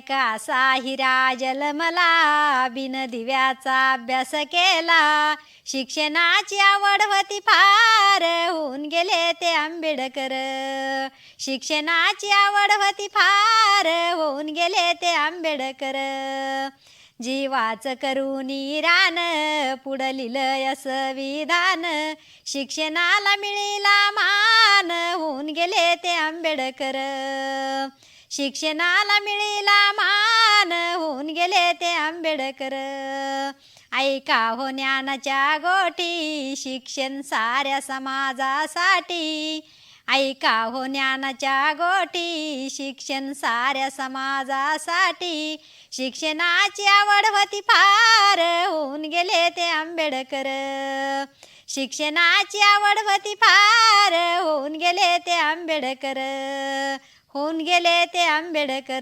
कसा हिरा जलमला, बिन दिव्याचा अभ्यास केला. शिक्षणाची आवड होती फार, होऊन गेले ते आंबेडकर. शिक्षणाची आवड होती फार, होऊन गेले ते आंबेडकर. जीवाच करुनी रान, पुढं लिहिलंय संविधान. शिक्षणाला मिळेला मान, होऊन गेले ते आंबेडकर. शिक्षणाला मिळेला मान, होऊन गेले ते आंबेडकर. ऐका हो ज्ञानाच्या गोटी, शिक्षण साऱ्या समाजासाठी. ऐका हो ज्ञानाच्या गोटी, शिक्षण साऱ्या समाजासाठी. शिक्षणाची आवड होती फार, होऊन गेले ते आंबेडकर. शिक्षणाची आवड होती फार, होऊन गेले ते आंबेडकर. होऊन गेले ते आंबेडकर.